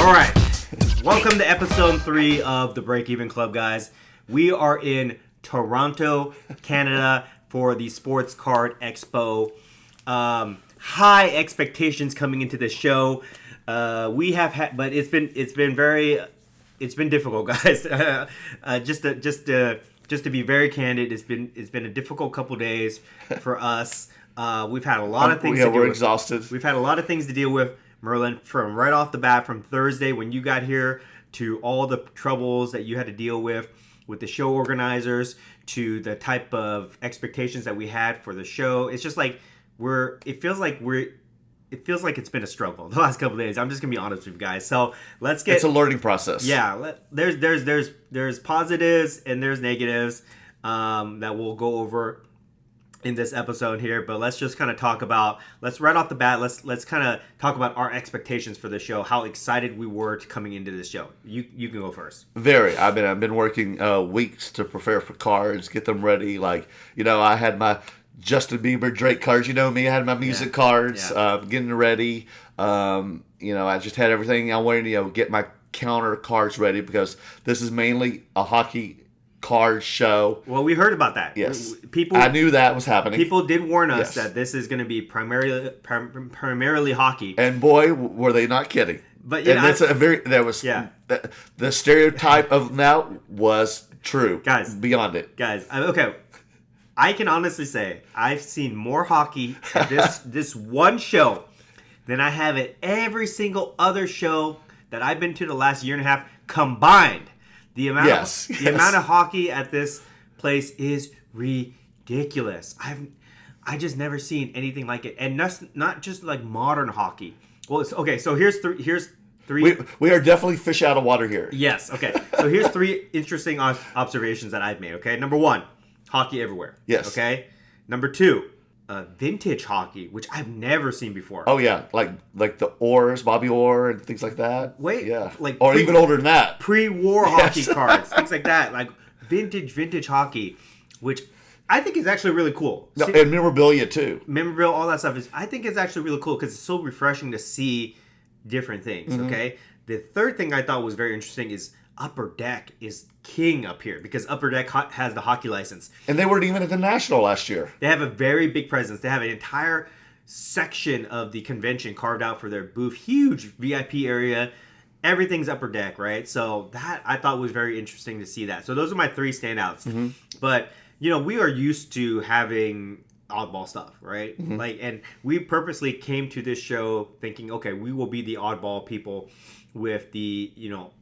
All right. Welcome to episode 3 of the Break Even Club, guys. We are in Toronto, Canada for the Sports Card Expo. High expectations coming into this show. We have had, but it's been difficult, guys. Just to be very candid, it's been a difficult couple days for us. We've had a lot of things. We're exhausted. We've had a lot of things to deal with, Merlin, from right off the bat, from Thursday when you got here to all the troubles that you had to deal with the show organizers, to the type of expectations that we had for the show. It's just like it feels like it's been a struggle the last couple of days. I'm just gonna be honest with you guys. So let's get. It's a learning process. Yeah, there's positives and there's negatives that we'll go over in this episode here, but let's just kind of talk about, right off the bat, let's kind of talk about our expectations for the show, how excited we were to coming into this show. You can go first. Very. I've been working weeks to prepare for cards, get them ready. Like, I had my Justin Bieber, Drake cards. You know me, I had my music cards, getting ready. I just had everything. I wanted to get my counter cards ready because this is mainly a hockey card show. Well, we heard about that. Yes. I knew that was happening. People did warn us that this is going to be primarily hockey. And boy, were they not kidding. But the stereotype of now was true. Guys. Beyond it. Guys, okay. I can honestly say I've seen more hockey at this one show than I have at every single other show that I've been to the last year and a half combined. The amount of hockey at this place is ridiculous. I just never seen anything like it, and that's not just like modern hockey. Well, it's okay. So here's three. We are definitely fish out of water here. Yes. Okay. So here's 3 interesting observations that I've made. Okay. Number 1, hockey everywhere. Yes. Okay. Number 2, vintage hockey, which I've never seen before. Oh yeah, like the Orrs, Bobby Orr, and things like that. Wait, yeah, like even older than that, pre-war hockey cards, things like that, like vintage hockey, which I think is actually really cool. No, and memorabilia too. Memorabilia, all that stuff I think it's actually really cool because it's so refreshing to see different things. Mm-hmm. Okay, the third thing I thought was very interesting is Upper Deck is king up here because Upper Deck has the hockey license. And they weren't even at the National last year. They have a very big presence. They have an entire section of the convention carved out for their booth. Huge VIP area. Everything's Upper Deck, right? So that I thought was very interesting to see that. So those are my 3 standouts. Mm-hmm. But, we are used to having oddball stuff, right? Mm-hmm. And we purposely came to this show thinking, okay, we will be the oddball people with the,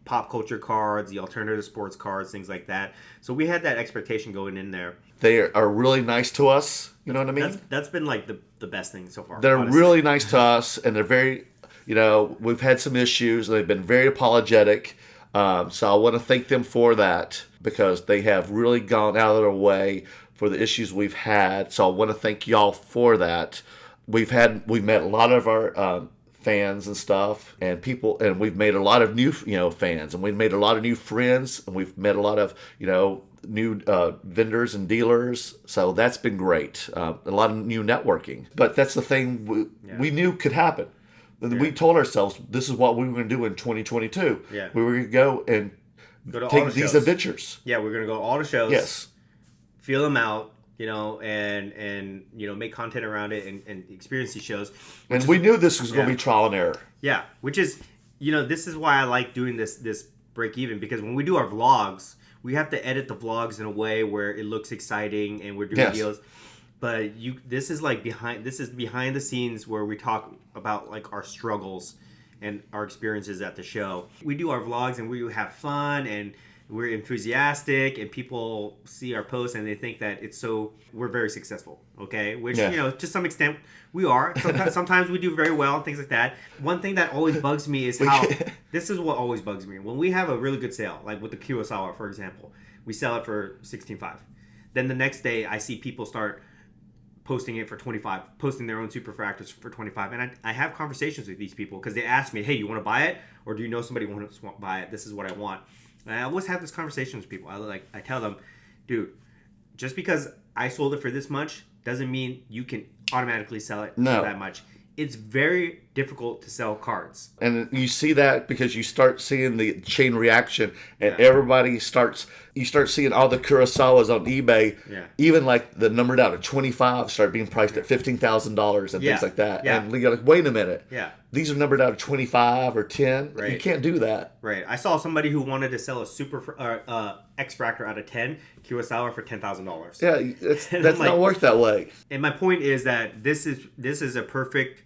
pop culture cards, the alternative sports cards, things like that. So we had that expectation going in there. They are really nice to us. You know what I mean? That's been like the best thing so far. They're honestly. really nice to us, and they're very, we've had some issues. They've been very apologetic. So I want to thank them for that because they have really gone out of their way for the issues we've had. So I want to thank y'all for that. We've met a lot of our fans and stuff, and people, and we've made a lot of new fans, and we've made a lot of new friends, and we've met a lot of new vendors and dealers. So that's been great. A lot of new networking. But that's the thing we knew could happen. And we told ourselves this is what we were going to do in 2022. Yeah. We were going to go and take these adventures. Yeah, we're going to go to all the shows. Yes. Feel them out. And make content around it and experience these shows. And we knew this was going to be trial and error. Yeah, which is, this is why I like doing this break even, because when we do our vlogs, we have to edit the vlogs in a way where it looks exciting and we're doing videos. But this is behind the scenes where we talk about like our struggles and our experiences at the show. We do our vlogs and we have fun and we're enthusiastic, and people see our posts and they think that we're very successful, okay? Which, to some extent we are. Sometimes we do very well and things like that. One thing that always bugs me is this is what always bugs me. When we have a really good sale, like with the Kurosawa, for example, we sell it for $16.5. Then the next day I see people start posting it for $25, posting their own superfractors for $25. And I have conversations with these people because they ask me, hey, you want to buy it? Or do you know somebody who wants to buy it? This is what I want. And I always have this conversation with people. I tell them, dude, just because I sold it for this much doesn't mean you can automatically sell it for that much. It's very difficult to sell cards. And you see that because you start seeing the chain reaction, and Yeah. everybody starts. You start seeing all the Kurosawas on eBay, Yeah. even like the numbered out of 25 start being priced at $15,000 and Yeah. things like that. Yeah. And you're like, wait a minute, Yeah. these are numbered out of 25 or 10. Right. You can't do that. Right. I saw somebody who wanted to sell a X Fractor out of 10 Kurosawa for $10,000. Yeah, And that's I'm not like- work that way. And my point is that this is a perfect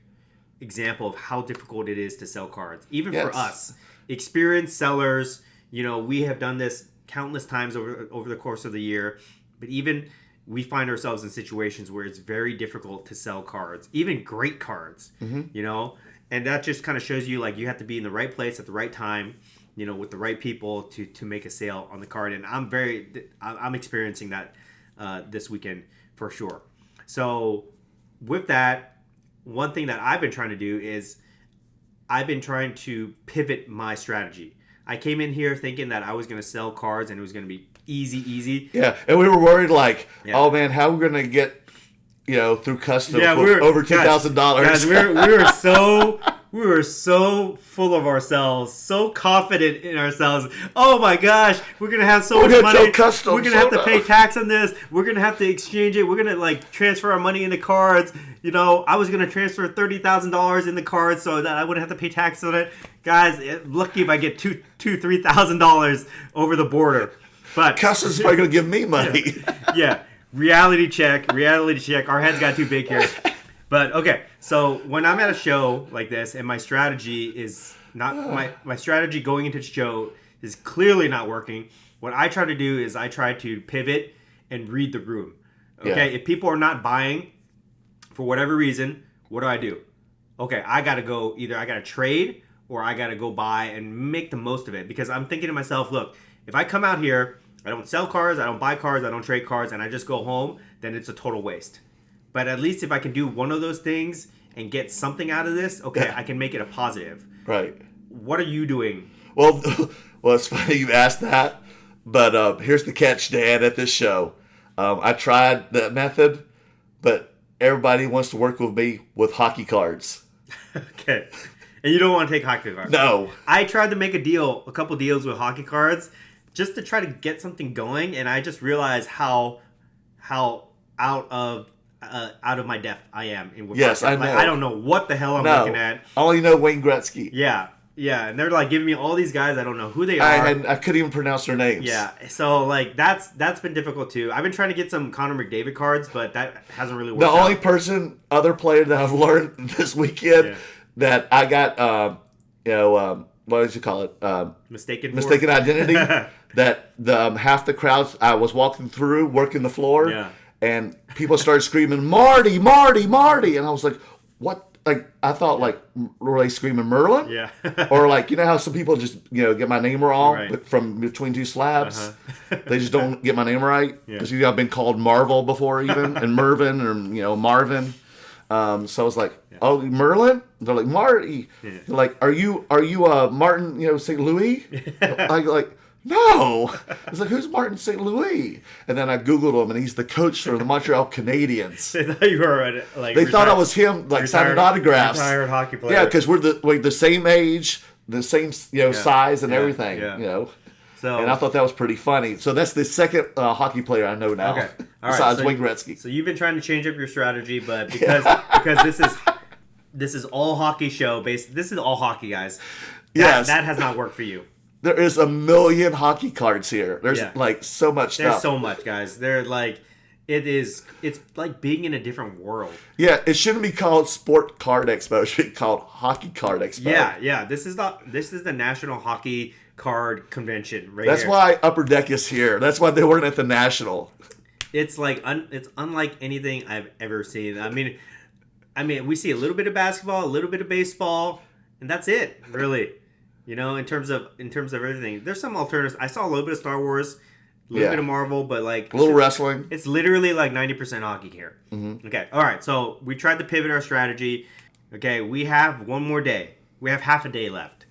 example of how difficult it is to sell cards, even for Yes. us, experienced sellers. You know, we have done this countless times over the course of the year, but even we find ourselves in situations where it's very difficult to sell cards, even great cards. You know, and that just kind of shows you like you have to be in the right place at the right time. You know, with the right people to make a sale on the card, and I'm experiencing that this weekend for sure. So with that, one thing that I've been trying to do is I've been trying to pivot my strategy. I came in here thinking that I was going to sell cards and it was going to be easy. Yeah, and we were worried like, Yeah. oh man, how are we going to get, through customs Yeah, with over $2,000? Guys, we were so full of ourselves, so confident in ourselves. Oh my gosh, we're gonna have so We're much gonna money. sell customs, We're gonna have to oh pay no. tax on this. We're gonna have to exchange it. We're gonna like transfer our money into cards. You know, I was gonna transfer $30,000 in the cards so that I wouldn't have to pay tax on it. Guys, lucky if I get $3,000 over the border. But Customs is probably going to give me money. yeah, reality check. Our heads got too big here. But okay, so when I'm at a show like this, and my strategy is not my strategy going into the show is clearly not working. What I try to do is I try to pivot and read the room. Okay, Yeah. if people are not buying for whatever reason, what do? Okay, I gotta go. Either I gotta trade or I gotta go buy and make the most of it, because I'm thinking to myself, look, if I come out here, I don't sell cards, I don't buy cards, I don't trade cards, and I just go home, then it's a total waste. But at least if I can do one of those things and get something out of this, okay, I can make it a positive. Right. What are you doing? Well, it's funny you asked that, but here's the catch, Dan, at this show. I tried that method, but everybody wants to work with me with hockey cards. Okay. And you don't want to take hockey cards. No. I tried to make a couple deals with hockey cards just to try to get something going, and I just realized how out of my depth I am in with Yes, hockey. I know. Like, I don't know what the hell I'm No. looking at. I only know Wayne Gretzky. Yeah, and they're like giving me all these guys I don't know who they are. I couldn't even pronounce their names. Yeah, so like that's been difficult too. I've been trying to get some Connor McDavid cards, but that hasn't really worked The out. only other player that I've learned this weekend Yeah. that I got, what did you call it? mistaken Identity. That half the crowds I was walking through, working the floor, Yeah. and people started screaming, "Marty, Marty, Marty!" And I was like, "What?" Like I thought, like were they screaming Merlin? Yeah. Or like how some people just get my name wrong Right. from between two slabs. Uh-huh. They just don't get my name right Yeah. because I've been called Marvel before even and Mervin or Marvin. So I was like, "Oh, Merlin?" They're like, "Marty." Yeah. They're like, "Are you Martin St. Louis?" I like. No, it's like, who's Martin St. Louis? And then I googled him, and he's the coach for the Montreal Canadiens. They thought you were like They thought I was him, like signing autographs. Retired hockey player. Yeah, because we're the same age, the same size and Yeah. everything. Yeah. So And I thought that was pretty funny. So that's the second hockey player I know now. okay, all right. Besides So Wayne Gretzky. So you've been trying to change up your strategy, but because this is all hockey show based. This is all hockey, guys. Yes. That has not worked for you. There is a million hockey cards here. There's Yeah. like so much There's stuff. so much, guys. They're like, it's like being in a different world. Yeah, it shouldn't be called Sport Card Expo. It should be called Hockey Card Expo. Yeah. This is the National Hockey Card Convention right That's here. why Upper Deck is here. That's why they weren't at the National. It's like it's unlike anything I've ever seen. I mean, we see a little bit of basketball, a little bit of baseball, and that's it, really. In terms of everything. There's some alternatives. I saw a little bit of Star Wars, a little bit of Marvel, but like A little wrestling. it's literally like 90% hockey here. Mm-hmm. Okay, all right. So we tried to pivot our strategy. Okay, we have one more day. We have half a day left.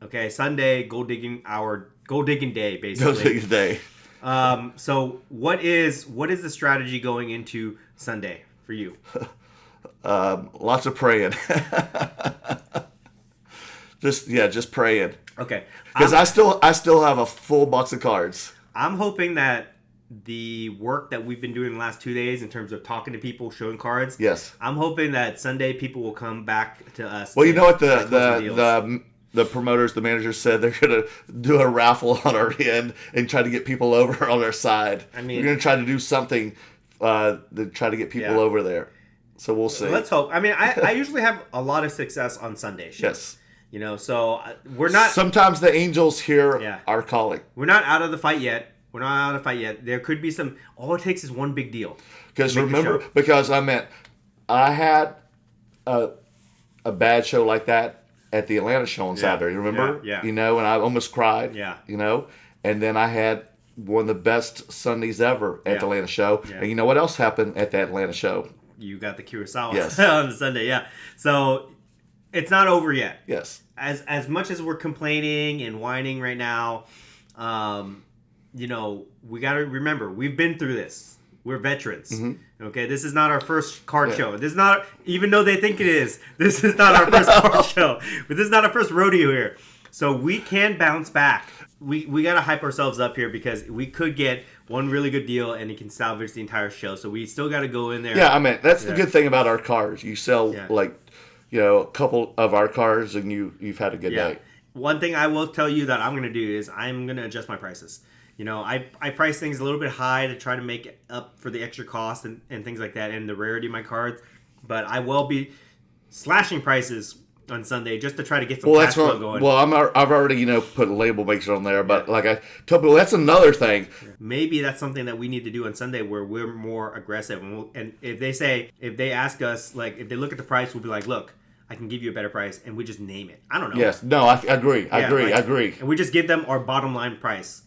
Okay, Sunday, gold digging day, basically. Go take a day. So what is the strategy going into Sunday for you? Lots of praying. just praying. Okay. Because I still have a full box of cards. I'm hoping that the work that we've been doing the last 2 days in terms of talking to people, showing cards. Yes. I'm hoping that Sunday people will come back to us. Well, you know what the promoters, the managers said they're going to do a raffle on our end and try to get people over on our side. I mean, we're going to try to do something to try to get people over there. So we'll see. Let's hope. I mean, I usually have a lot of success on Sundays. Yes. You know, so we're not. Sometimes the angels hear our calling. We're not out of the fight yet. There could be some. All it takes is one big deal. Because remember, I had a bad show like that at the Atlanta show on Saturday. Remember? Yeah. You know, and I almost cried. Yeah. You know, and then I had one of the best Sundays ever at the Atlanta show. Yeah. And you know what else happened at that Atlanta show? You got the Kurosawa on Sunday. Yeah. So it's not over yet. Yes. As much as we're complaining and whining right now, you know, we got to remember, we've been through this. We're veterans. Mm-hmm. Okay, this is not our first card show. This is not, even though they think it is, this is not our first card show. But this is not our first rodeo here. So we can bounce back. We got to hype ourselves up here because we could get one really good deal and it can salvage the entire show. So we still got to go in there. Yeah, I mean, that's the good thing about our cars. You sell, a couple of our cars and you've had a good day. One thing I will tell you that I'm going to do is I'm going to adjust my prices. You know, I price things a little bit high to try to make it up for the extra cost and things like that and the rarity of my cards. But I will be slashing prices on Sunday just to try to get some cash flow going. Well, I've already, put a label maker on there. But like I told people, that's another thing. Maybe that's something that we need to do on Sunday where we're more aggressive. And if they ask us, like, if they look at the price, we'll be like, look, I can give you a better price, and we just name it. I don't know. Yes. No, I agree. I agree. And we just give them our bottom line price.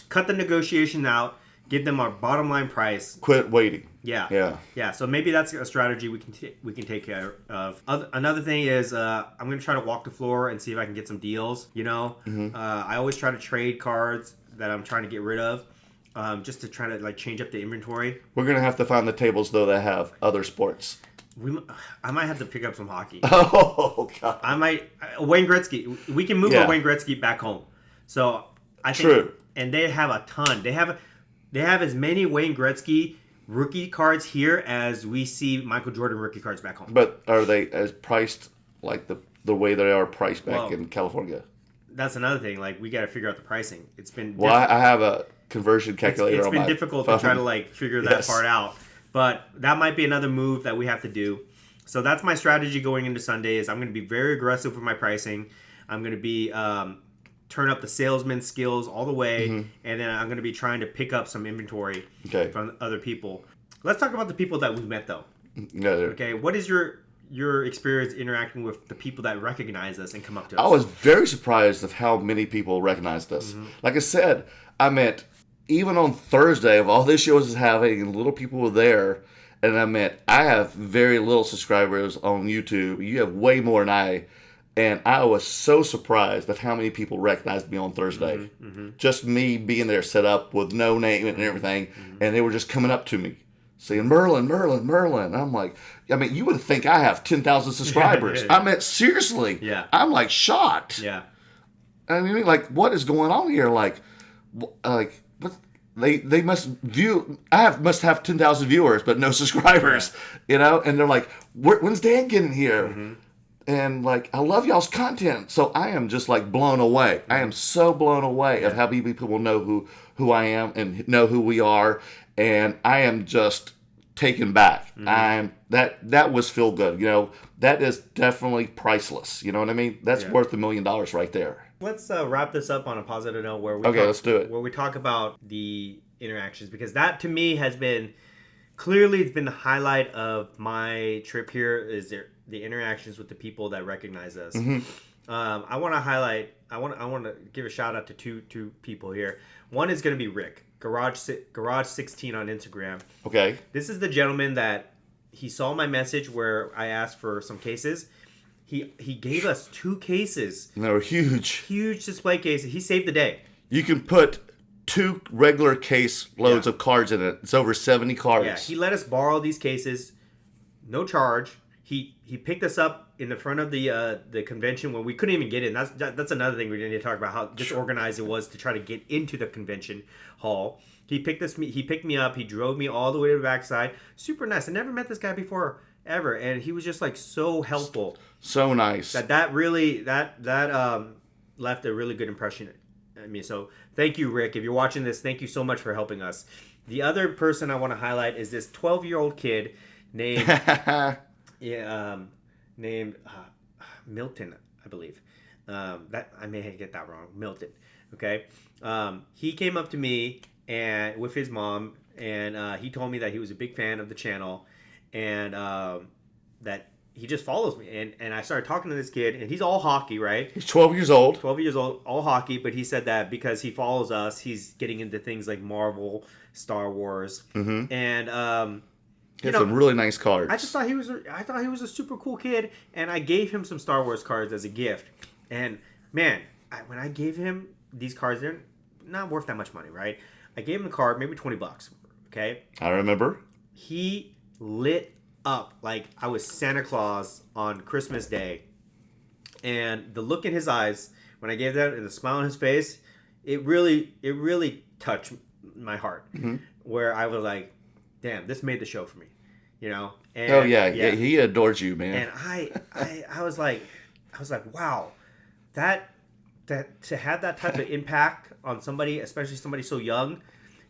Cut the negotiation out. Give them our bottom line price. Quit waiting. Yeah. So maybe that's a strategy we can take care of. Another thing is I'm going to try to walk the floor and see if I can get some deals. You know, I always try to trade cards that I'm trying to get rid of. Just to try to change up the inventory. We're going to have to find the tables, though, that have other sports. I might have to pick up some hockey. Oh, God. I might. Wayne Gretzky. We can move our Wayne Gretzky back home. So I think. True. And they have a ton. They have as many Wayne Gretzky rookie cards here as we see Michael Jordan rookie cards back home. But are they as priced like the way they are priced back in California? That's another thing. Like, we got to figure out the pricing. It's been. Well, I have a conversion calculator. It's been difficult to try to figure that part out. But that might be another move that we have to do. So that's my strategy going into Sunday is I'm going to be very aggressive with my pricing. I'm going to be turn up the salesman skills all the way. Mm-hmm. And then I'm going to be trying to pick up some inventory from other people. Let's talk about the people that we've met, though. Yeah. Okay, what is your experience interacting with the people that recognize us and come up to us? I was very surprised of how many people recognized us. Mm-hmm. Like I said, I met... Even on Thursday, of all the shows is having, and little people were there, and I have very little subscribers on YouTube. You have way more than I, and I was so surprised at how many people recognized me on Thursday. Mm-hmm, mm-hmm. Just me being there set up with no name and everything, and they were just coming up to me, saying, Merlin, Merlin, Merlin. I'm like, you would think I have 10,000 subscribers. Seriously. Yeah. I'm shocked. Yeah. What is going on here? They must view. Must have 10,000 viewers, but no subscribers. Yeah. And they're like, "When's Dan getting here?" Mm-hmm. And I love y'all's content, so I am just blown away. Mm-hmm. I am so blown away of how many people know who I am and know who we are, and I am just taken back. Mm-hmm. That was feel good. That is definitely priceless. You know what I mean? That's worth $1 million right there. Let's wrap this up on a positive note let's do it. Where we talk about the interactions, because that to me has been it's been the highlight of my trip here is the interactions with the people that recognize us. Mm-hmm. I want to give a shout out to two people here. One is going to be Rick, Garage 16 on Instagram. Okay. This is the gentleman that he saw my message where I asked for some cases. He gave us 2 cases. And they were huge. Huge display cases. He saved the day. You can put 2 regular case loads of cards in it. It's over 70 cards. Yeah, he let us borrow these cases, no charge. he picked us up in the front of the convention when we couldn't even get in. That's another thing we need to talk about, how disorganized it was to try to get into the convention hall. He picked me up. He drove me all the way to the backside. Super nice. I never met this guy before ever, and he was just like so helpful. So nice. That really left a really good impression on me. So thank you, Rick. If you're watching this, thank you so much for helping us. The other person I want to highlight is this 12-year-old kid named Milton, I believe. That I may get that wrong. Milton. Okay. He came up to me and with his mom, and he told me that he was a big fan of the channel, and that he just follows me. And I started talking to this kid, and he's all hockey, right? He's 12 years old. 12 years old, all hockey, but he said that because he follows us, he's getting into things like Marvel, Star Wars, and he has some really nice cards. I thought he was a super cool kid, and I gave him some Star Wars cards as a gift. And man, when I gave him these cards, they're not worth that much money, right? I gave him the card, maybe $20. Okay, I remember. He lit up like I was Santa Claus on Christmas Day, and the look in his eyes when I gave that and the smile on his face, it really touched my heart. Where I was like, damn, this made the show for me, you know. And, oh yeah, he adored you, man. And I was like, wow, that to have that type of impact on somebody, especially somebody so young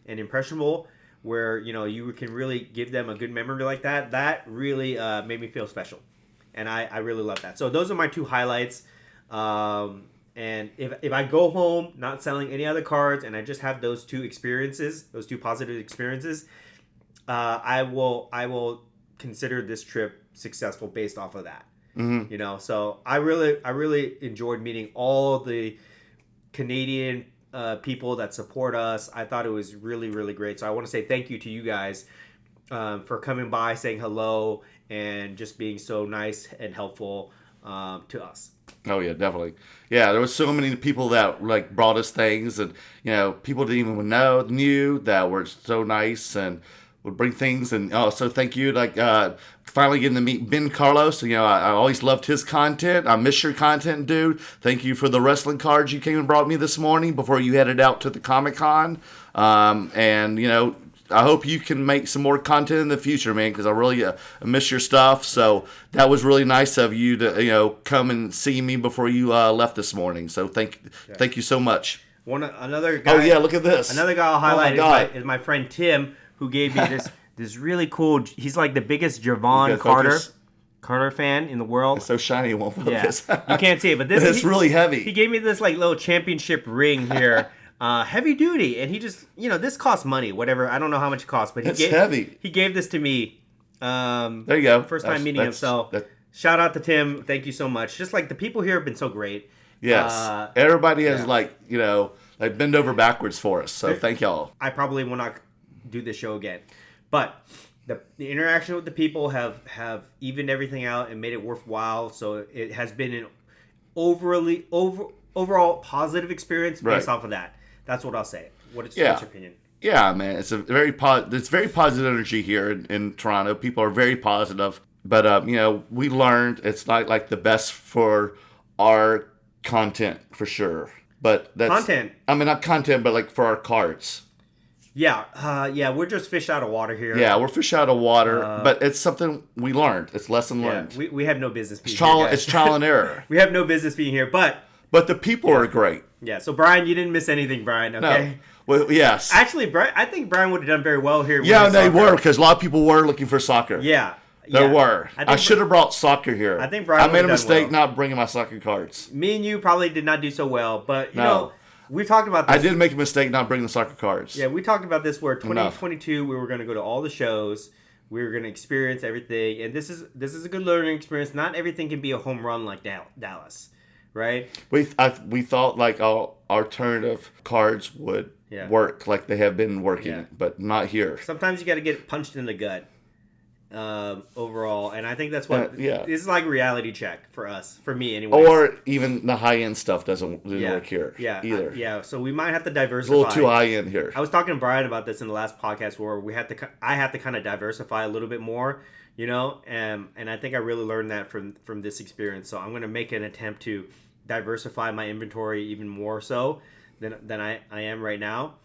and impressionable, where you can really give them a good memory like that really made me feel special, and I really love that. So those are my two highlights. And if I go home not selling any other cards and I just have those two positive experiences, I will consider this trip successful based off of that. So I really enjoyed meeting all the Canadian people that support us. I thought it was really, really great. So I want to say thank you to you guys for coming by, saying hello, and just being so nice and helpful to us. Oh yeah, definitely. Yeah, there was so many people that like brought us things, and people didn't even knew that were so nice and would bring things. And so thank you. Like finally getting to meet Ben Carlos. I always loved his content. I miss your content, dude. Thank you for the wrestling cards you came and brought me this morning before you headed out to the Comic-Con. And I hope you can make some more content in the future, man, because I really miss your stuff. So that was really nice of you to come and see me before you left this morning. So thank you so much. Another guy. Oh yeah, look at this. Another guy I'll highlight is my friend Tim, who gave me this really cool. He's like the biggest Javon Carter fan in the world. It's so shiny, it won't focus. Yeah. You can't see it, but it's really heavy. He gave me this like little championship ring here. Heavy duty, and he just this costs money, whatever. I don't know how much it costs, but heavy. He gave this to me. There you go. First time meeting him. So shout out to Tim. Thank you so much. Just like the people here have been so great. Yes, everybody has like bend over backwards for us. So thank y'all. I probably will not do this show again, but the interaction with the people have evened everything out and made it worthwhile. So it has been an overall positive experience based off of that. That's what I'll say. What's your opinion? Yeah, man, it's very positive energy here in Toronto. People are very positive, but we learned it's not like the best for our content for sure. But that's content. I mean, not content, but like for our cards. Yeah, we're just fish out of water here. Yeah, we're fish out of water, but it's something we learned. It's lesson learned. We have no business being here. It's trial and error. We have no business being here, but the people are great. Yeah, so Brian, you didn't miss anything, Brian, okay? No. Well, yes. Actually, I think Brian would have done very well here. Yeah, they were, because a lot of people were looking for soccer. Yeah. There were. I should have brought soccer here. I think Brian I made a mistake not bringing my soccer cards. Me and you probably did not do so well, but, you know, we talked about this. I did make a mistake not bringing the soccer cards. Yeah, we talked about this where 2022 we were going to go to all the shows. We were going to experience everything, and this is a good learning experience. Not everything can be a home run like Dallas, right? We thought like alternative cards would work like they have been working, but not here. Sometimes you got to get punched in the gut. Overall, and I think that's what this is like a reality check for us, for me anyway. Or even the high end stuff didn't work here either. So we might have to diversify. It's a little too high end here. I was talking to Brian about this in the last podcast where I have to kind of diversify a little bit more And I think I really learned that from this experience. So I'm going to make an attempt to diversify my inventory even more so than I am right now.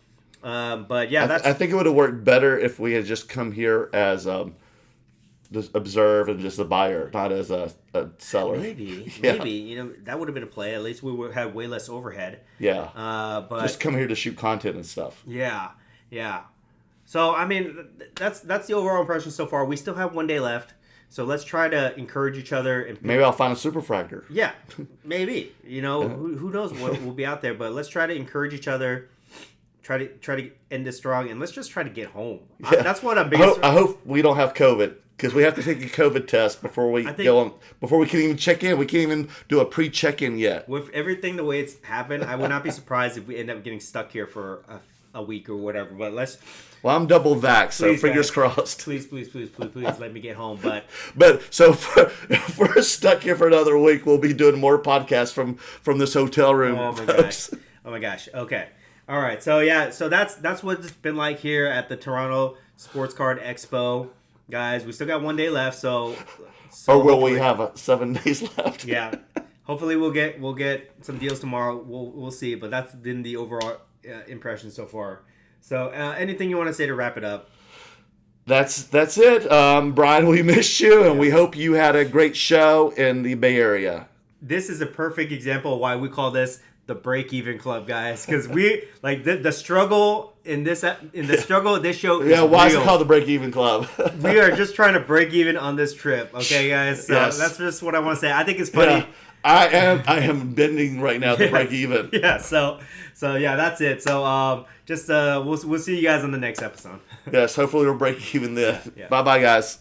But yeah, I think it would have worked better if we had just come here as just observe and just a buyer, not as a seller. Maybe that would have been a play. At least we would have way less overhead. Yeah. But just come here to shoot content and stuff. Yeah. So I mean, that's the overall impression so far. We still have 1 day left, so let's try to encourage each other. And maybe I'll find a superfractor. Yeah, maybe. Who knows what will be out there? But let's try to encourage each other. Try to end this strong, and let's just try to get home. Yeah. That's what I'm. I hope we don't have COVID. Because we have to take a COVID test before we go on. Before we can even check in, we can't even do a pre-check-in yet. With everything the way it's happened, I would not be surprised if we end up getting stuck here for a week or whatever. But let's. Well, I'm double vaxxed, so fingers crossed. Please, let me get home. But so if we're stuck here for another week, we'll be doing more podcasts from this hotel room. Oh my gosh. Okay. All right. So yeah. So that's what it's been like here at the Toronto Sports Card Expo. Guys, we still got 1 day left, so or will we have 7 days left? Yeah, hopefully we'll get some deals tomorrow. We'll see, but that's been the overall impression so far. So, anything you want to say to wrap it up? That's it, Brian. We missed you, and we hope you had a great show in the Bay Area. This is a perfect example of why we call this the break-even club, guys, because we like the struggle in this struggle of this show. Yeah, why is it called the break-even club? We are just trying to break even on this trip, okay, guys. So that's just what I want to say. I think it's funny. Yeah, I am bending right now to break even. Yeah. So yeah, that's it. So we'll see you guys on the next episode. Yes, hopefully we'll break even then. Yeah. Bye, guys.